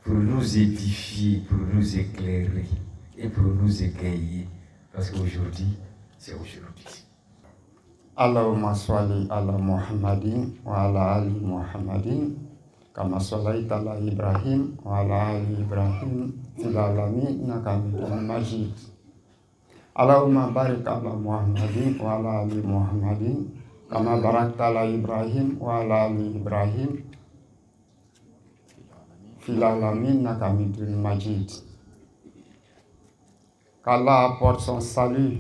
pour nous édifier, pour nous éclairer et pour nous égayer. Parce qu'aujourd'hui, c'est aujourd'hui. Allahumma salli ala Muhammadin wa ala ali Muhammadin kama sallaita ala Ibrahim wa ala ali Ibrahim fil alamin innaka Hamidum Majid. Allahumma barik ala Muhammadin wa ala ali Muhammadin kama barakta ala Ibrahim wa ala ali Ibrahim fil alamin innaka Hamidum Majid. Qu'Allah apporte son salut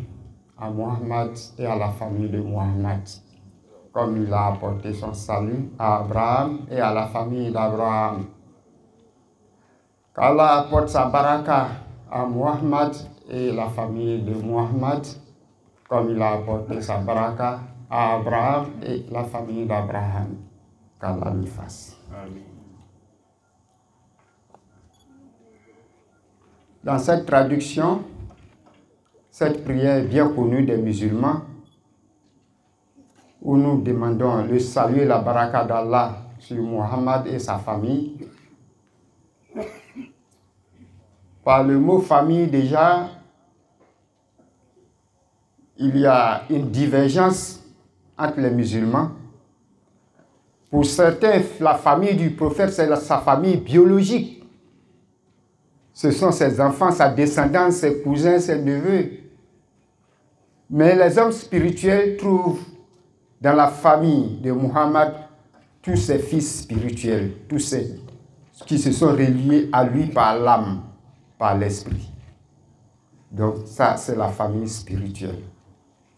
à Mohammed et à la famille de Mohammed, comme il a apporté son salut à Abraham et à la famille d'Abraham. Qu'Allah apporte sa baraka à Mohammed et la famille de Mohammed, comme il a apporté sa baraka à Abraham et la famille d'Abraham. Qu'Allah le fasse. Amen. Dans cette traduction, cette prière bien connue des musulmans, où nous demandons le salut et la baraka d'Allah sur Mohammed et sa famille. Par le mot famille déjà, il y a une divergence entre les musulmans. Pour certains, la famille du prophète, c'est sa famille biologique. Ce sont ses enfants, sa descendance, ses cousins, ses neveux. Mais les hommes spirituels trouvent dans la famille de Muhammad tous ses fils spirituels, tous ceux qui se sont reliés à lui par l'âme, par l'esprit. Donc ça, c'est la famille spirituelle.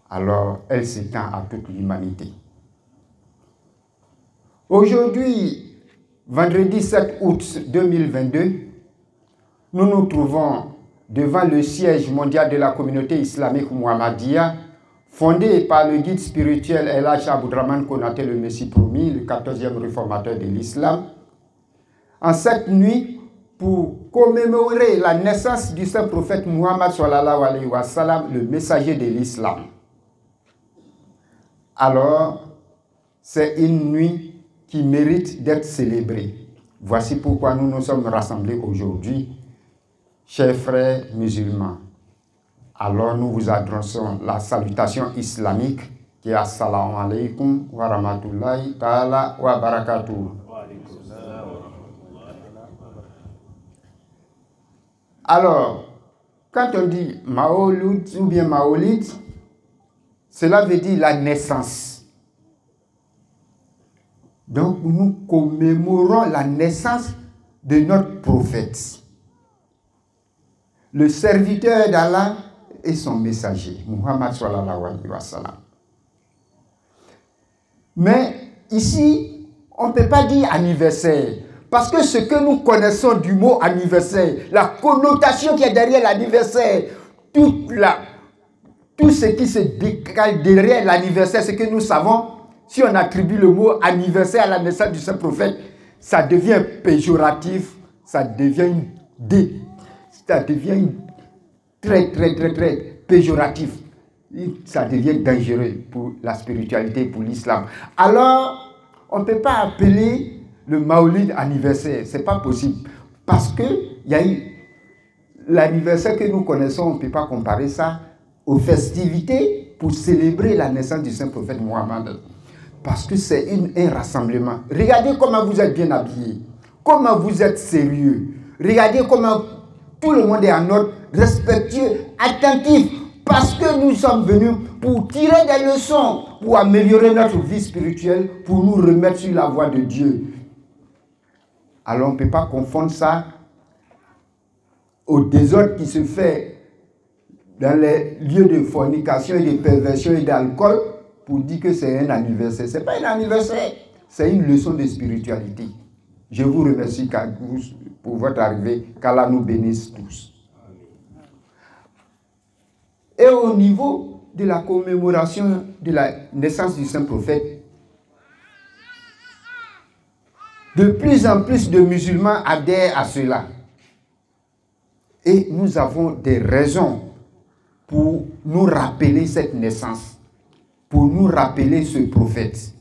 Alors, elle s'étend à toute l'humanité. Aujourd'hui, vendredi 7 août 2022, nous nous trouvons devant le siège mondial de la communauté islamique Muhammadiyya, fondé par le guide spirituel El Hadj Abdourahmane Konaté, le Messie promis, le 14e réformateur de l'islam, en cette nuit pour commémorer la naissance du saint prophète Muhammad sallallahu alayhi wa sallam, le messager de l'islam. Alors, c'est une nuit qui mérite d'être célébrée. Voici pourquoi nous nous sommes rassemblés aujourd'hui. Chers frères musulmans, alors nous vous adressons la salutation islamique qui est Assalamu alaikum wa rahmatullahi ta'ala wa barakatuh. Alors, quand on dit Maouloud ou bien Maoulid, cela veut dire la naissance. Donc nous commémorons la naissance de notre prophète, le serviteur d'Allah et son messager, Muhammad sallallahu alayhi wa sallam. Mais ici, on ne peut pas dire anniversaire, parce que ce que nous connaissons du mot anniversaire, la connotation qui est derrière l'anniversaire, tout ce qui se décale derrière l'anniversaire, c'est que nous savons, si on attribue le mot anniversaire à la naissance du saint prophète, ça devient péjoratif, ça devient très péjoratif. Ça devient dangereux pour la spiritualité, pour l'islam. Alors, on ne peut pas appeler le Maoulid anniversaire. Ce n'est pas possible. Parce que l'anniversaire que nous connaissons, on ne peut pas comparer ça aux festivités pour célébrer la naissance du saint prophète Mohammed. Parce que c'est un rassemblement. Regardez comment vous êtes bien habillés. Comment vous êtes sérieux. Regardez comment tout le monde est en ordre, respectueux, attentif, parce que nous sommes venus pour tirer des leçons, pour améliorer notre vie spirituelle, pour nous remettre sur la voie de Dieu. Alors on ne peut pas confondre ça au désordre qui se fait dans les lieux de fornication et de perversion et d'alcool pour dire que c'est un anniversaire. Ce n'est pas un anniversaire, c'est une leçon de spiritualité. Je vous remercie pour votre arrivée, qu'Allah nous bénisse tous. Et au niveau de la commémoration de la naissance du saint prophète, de plus en plus de musulmans adhèrent à cela. Et nous avons des raisons pour nous rappeler cette naissance, pour nous rappeler ce prophète.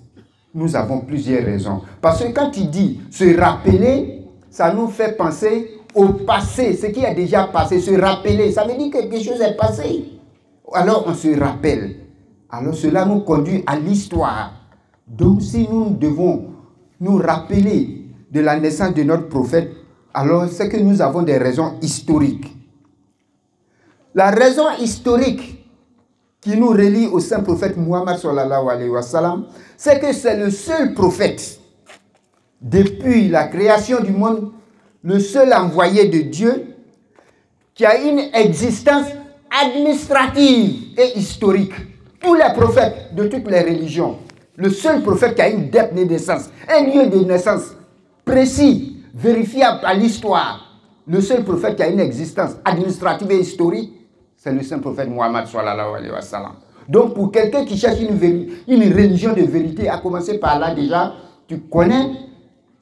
Nous avons plusieurs raisons. Parce que quand il dit se rappeler, ça nous fait penser au passé, ce qui a déjà passé, se rappeler. Ça veut dire que quelque chose est passé. Alors on se rappelle. Alors cela nous conduit à l'histoire. Donc si nous devons nous rappeler de la naissance de notre prophète, alors c'est que nous avons des raisons historiques. La raison historique qui nous relie au saint prophète Muhammad sallallahu alayhi wa sallam, c'est que c'est le seul prophète, depuis la création du monde, le seul envoyé de Dieu qui a une existence administrative et historique. Tous les prophètes de toutes les religions, le seul prophète qui a une date de naissance, un lieu de naissance précis, vérifiable à l'histoire, le seul prophète qui a une existence administrative et historique, c'est le saint prophète Muhammad sallallahu alayhi wa sallam. Donc pour quelqu'un qui cherche une religion de vérité, à commencer par là déjà, tu connais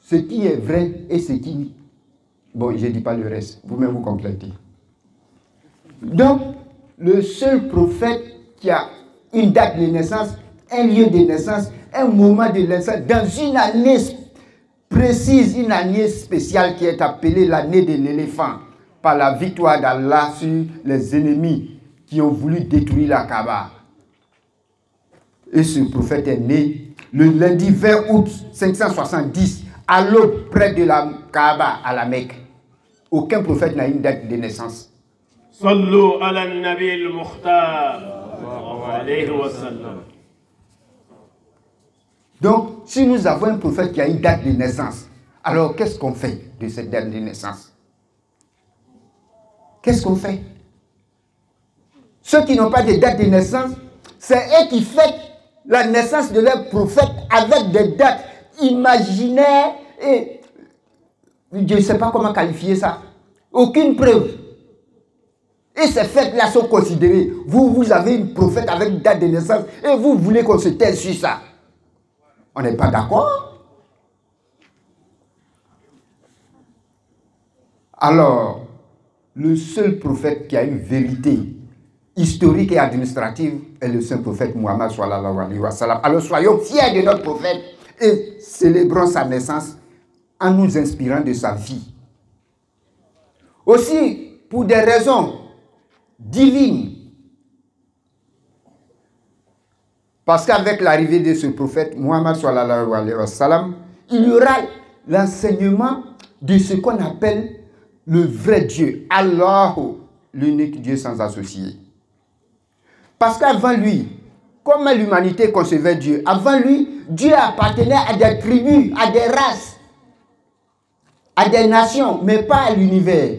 ce qui est vrai et ce qui... Bon, je ne dis pas le reste, vous-même vous complétez. Donc, le seul prophète qui a une date de naissance, un lieu de naissance, un moment de naissance, dans une année précise, une année spéciale qui est appelée l'année de l'éléphant, par la victoire d'Allah sur les ennemis qui ont voulu détruire la Kaaba. Et ce prophète est né le lundi 20 août 570, à l'aube près de la Kaaba, à la Mecque. Aucun prophète n'a une date de naissance. Sallu ala nabi al-Mukhtar. Alayhi wa sallam. Donc, si nous avons un prophète qui a une date de naissance, alors qu'est-ce qu'on fait de cette date de naissance? Qu'est-ce qu'on fait? Ceux qui n'ont pas de date de naissance, c'est eux qui fêtent la naissance de leur prophète avec des dates imaginaires et je ne sais pas comment qualifier ça. Aucune preuve. Et ces fêtes-là sont considérées. Vous avez une prophète avec une date de naissance et vous voulez qu'on se taise sur ça. On n'est pas d'accord? Alors, le seul prophète qui a une vérité historique et administrative est le saint prophète Muhammad sallallahu alayhi wa sallam. Alors soyons fiers de notre prophète et célébrons sa naissance en nous inspirant de sa vie. Aussi, pour des raisons divines, parce qu'avec l'arrivée de ce prophète Muhammad sallallahu alayhi wa sallam, il y aura l'enseignement de ce qu'on appelle le vrai Dieu, Allah, l'unique Dieu sans associé. Parce qu'avant lui, comme l'humanité concevait Dieu, avant lui, Dieu appartenait à des tribus, à des races, à des nations, mais pas à l'univers.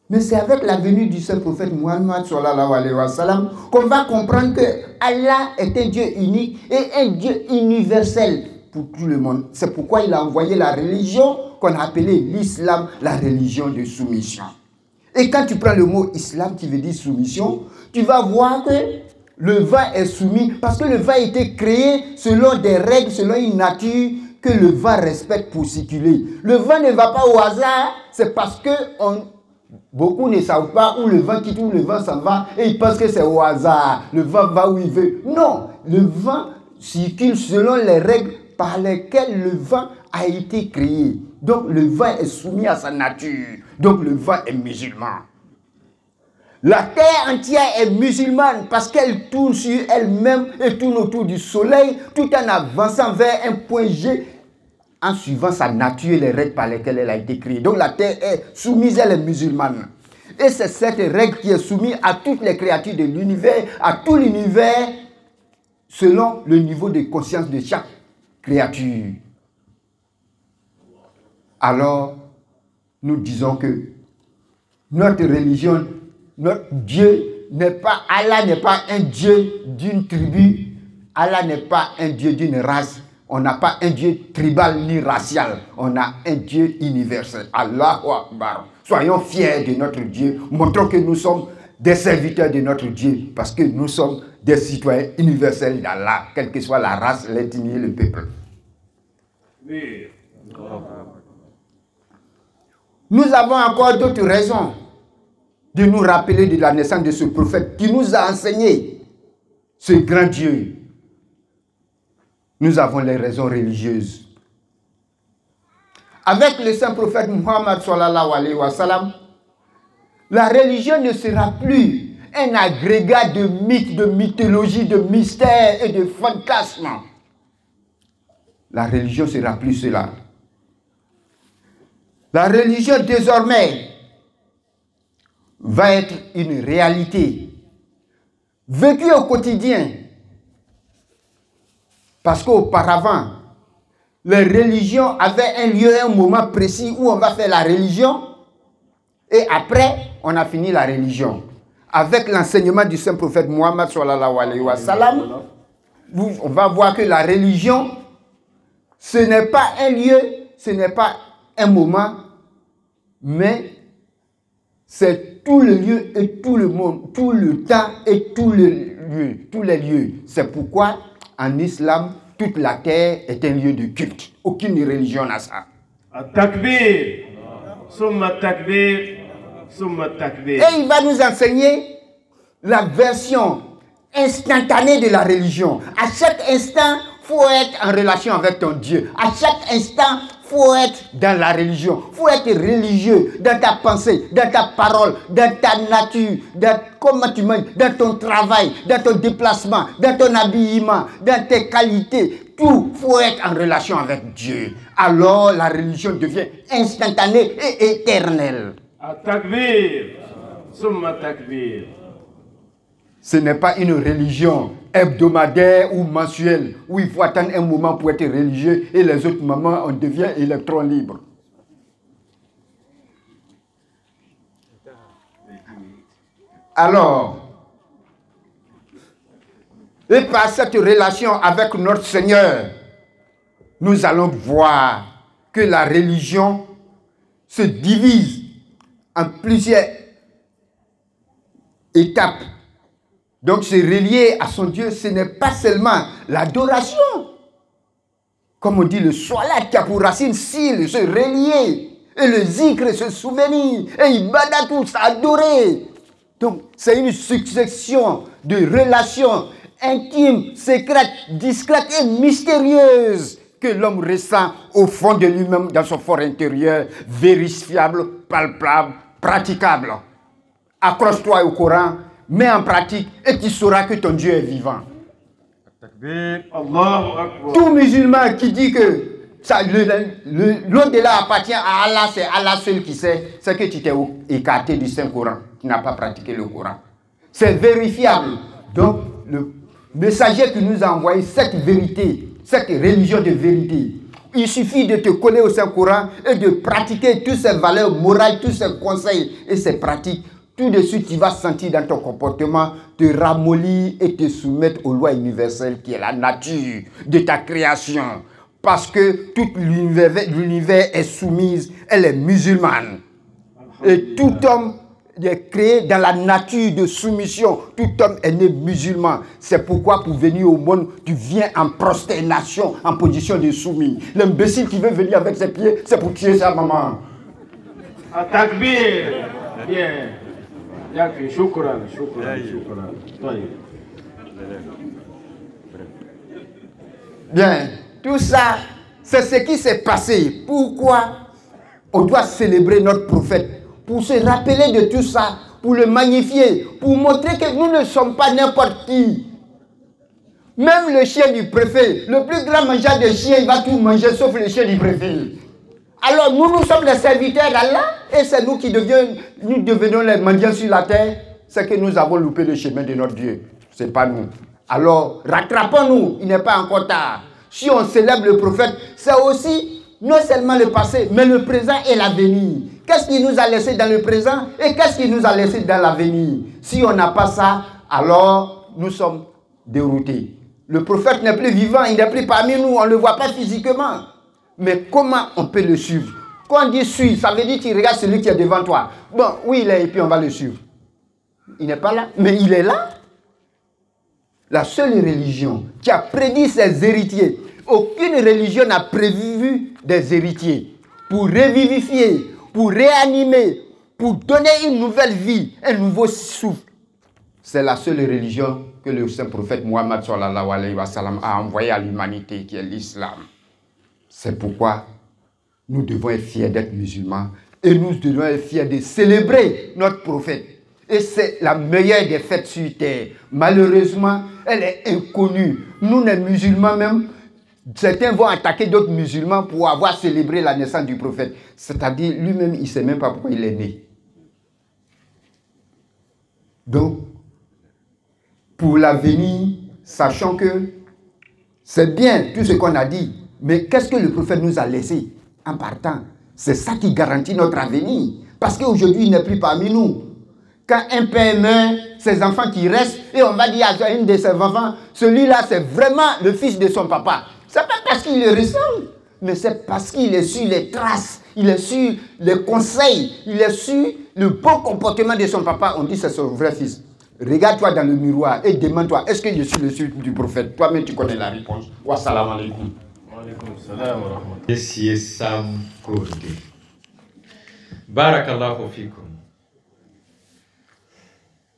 Mais c'est avec la venue du saint prophète Muhammad sallallahu alayhi wa sallam qu'on va comprendre que Allah est un Dieu unique et un Dieu universel pour tout le monde. C'est pourquoi il a envoyé la religion qu'on a appelée l'islam, la religion de soumission. Et quand tu prends le mot islam qui veut dire soumission, tu vas voir que le vin est soumis parce que le vin a été créé selon des règles, selon une nature que le vin respecte pour circuler. Le vin ne va pas au hasard, c'est parce que beaucoup ne savent pas où le vent quitte, où le vent s'en va et ils pensent que c'est au hasard. Le vent va où il veut. Non, le vent circule selon les règles par lesquelles le vent a été créé. Donc le vent est soumis à sa nature. Donc le vent est musulman. La terre entière est musulmane parce qu'elle tourne sur elle-même et tourne autour du soleil tout en avançant vers un point G en suivant sa nature et les règles par lesquelles elle a été créée. Donc la terre est soumise, elle est musulmane. Et c'est cette règle qui est soumise à toutes les créatures de l'univers, à tout l'univers, selon le niveau de conscience de chaque créature. Alors, nous disons que notre religion, notre Dieu n'est pas, Allah n'est pas un Dieu d'une tribu, Allah n'est pas un Dieu d'une race, on n'a pas un Dieu tribal ni racial, on a un Dieu universel. Allahu Akbar. Soyons fiers de notre Dieu, montrons que nous sommes des serviteurs de notre Dieu, parce que nous sommes des citoyens universels d'Allah, quelle que soit la race, l'ethnie et le peuple. Oui. Nous avons encore d'autres raisons de nous rappeler de la naissance de ce prophète qui nous a enseigné ce grand Dieu. Nous avons les raisons religieuses. avec le saint prophète Muhammad sallallahu alayhi wa sallam, la religion ne sera plus un agrégat de mythes, de mythologie, de mystères et de fantasmes. La religion ne sera plus cela. La religion désormais va être une réalité vécue au quotidien. Parce qu'auparavant, les religions avaient un lieu, un moment précis où on va faire la religion et après, on a fini la religion. Avec l'enseignement du saint prophète Muhammad sallallahu alayhi wa sallam, on va voir que la religion, ce n'est pas un lieu, ce n'est pas un moment, mais c'est tout le lieu et tout le monde, tout le temps et tout le lieu, tous les lieux. C'est pourquoi en islam, toute la terre est un lieu de culte. Aucune religion n'a ça. At-takbir, summa takbir, summa takbir. Et il va nous enseigner la version instantanée de la religion. À chaque instant, il faut être en relation avec ton Dieu. À chaque instant, il faut être dans la religion. Il faut être religieux dans ta pensée, dans ta parole, dans ta nature, dans comment tu manges, dans ton travail, dans ton déplacement, dans ton habillement, dans tes qualités. Tout, il faut être en relation avec Dieu. Alors la religion devient instantanée et éternelle. At-takbir, summa takbir. Ce n'est pas une religion hebdomadaire ou mensuelle où il faut attendre un moment pour être religieux et les autres moments on devient électron libre. Alors, et par cette relation avec notre Seigneur, nous allons voir que la religion se divise en plusieurs étapes. Donc se relier à son Dieu, ce n'est pas seulement l'adoration. Comme on dit, le salat qui a pour racine s'il, se relier. Et le zikr, se souvenir. Et ibadatou, s'adorer. Donc c'est une succession de relations intimes, secrètes, discrètes et mystérieuses que l'homme ressent au fond de lui-même, dans son fort intérieur, vérifiable, palpable, praticable. Accroche-toi au Coran, mets en pratique et tu sauras que ton Dieu est vivant. Allahu Akbar. Tout musulman qui dit que l'au-delà appartient à Allah, c'est Allah seul qui sait, c'est que tu t'es écarté du Saint-Coran, tu n'as pas pratiqué le Coran. C'est vérifiable. Donc, le messager qui nous a envoyé cette vérité, cette religion de vérité, il suffit de te coller au Saint-Coran et de pratiquer toutes ces valeurs morales, tous ces conseils et ces pratiques. Tout de suite, tu vas sentir dans ton comportement te ramollir et te soumettre aux lois universelles qui est la nature de ta création. Parce que tout l'univers est soumise, elle est musulmane. Et tout homme est créé dans la nature de soumission. Tout homme est né musulman. C'est pourquoi pour venir au monde, tu viens en prosternation, en position de soumis. L'imbécile qui veut venir avec ses pieds, c'est pour tuer sa maman. At-takbir. Bien. Yakfi, shukran, shukran, shukran. Taïb. Bien, tout ça, c'est ce qui s'est passé. Pourquoi on doit célébrer notre prophète? Pour se rappeler de tout ça, pour le magnifier, pour montrer que nous ne sommes pas n'importe qui. Même le chien du préfet, le plus grand mangeur de chiens, il va tout manger sauf le chien du préfet. Alors nous sommes les serviteurs d'Allah et c'est nous qui devenons les mendiants sur la terre. C'est que nous avons loupé le chemin de notre Dieu. Ce n'est pas nous. Alors rattrapons-nous, il n'est pas encore tard. Si on célèbre le prophète, c'est aussi non seulement le passé, mais le présent et l'avenir. Qu'est-ce qu'il nous a laissé dans le présent et qu'est-ce qu'il nous a laissé dans l'avenir? Si on n'a pas ça, alors nous sommes déroutés. Le prophète n'est plus vivant, il n'est plus parmi nous, on ne le voit pas physiquement. Mais comment on peut le suivre? Quand on dit suivre, ça veut dire que tu regardes celui qui est devant toi. Bon, oui, il est et puis on va le suivre. Il n'est pas là, mais il est là. La seule religion qui a prédit ses héritiers, aucune religion n'a prévu des héritiers pour revivifier, pour réanimer, pour donner une nouvelle vie, un nouveau souffle. C'est la seule religion que le saint prophète Muhammad sallallahu alayhi wa sallam a envoyé à l'humanité, qui est l'islam. C'est pourquoi nous devons être fiers d'être musulmans et nous devons être fiers de célébrer notre prophète. Et c'est la meilleure des fêtes sur terre. Malheureusement, elle est inconnue. Nous, les musulmans même, certains vont attaquer d'autres musulmans pour avoir célébré la naissance du prophète. C'est-à-dire, lui-même, il ne sait même pas pourquoi il est né. Donc, pour l'avenir, sachant que c'est bien tout ce qu'on a dit, mais qu'est-ce que le prophète nous a laissé en partant? C'est ça qui garantit notre avenir. Parce qu'aujourd'hui, il n'est plus parmi nous. Quand un père meurt, ses enfants qui restent, et on va dire à une de ses enfants, celui-là, c'est vraiment le fils de son papa. Ce n'est pas parce qu'il le ressemble, mais c'est parce qu'il est sur les traces, il est sur les conseils, il est sur le bon comportement de son papa. On dit que c'est son vrai fils. Regarde-toi dans le miroir et demande-toi, est-ce que je suis le fils du prophète? Toi-même, tu connais la réponse. Wa salam alaikum. Wa alaikum salam wa rahmatullah. Monsieur Sam Kourde. Barakallahu fikum.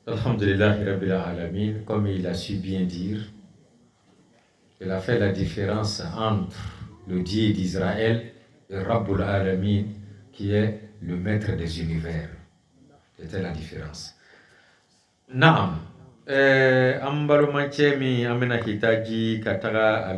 Alhamdulillahi Rabbil Alamin, comme il a su bien dire, il a fait la différence entre le Dieu d'Israël et Rabbul Alamin, qui est le maître des univers. C'était la différence. Naam, ambalo manchemi amena hitaji kataga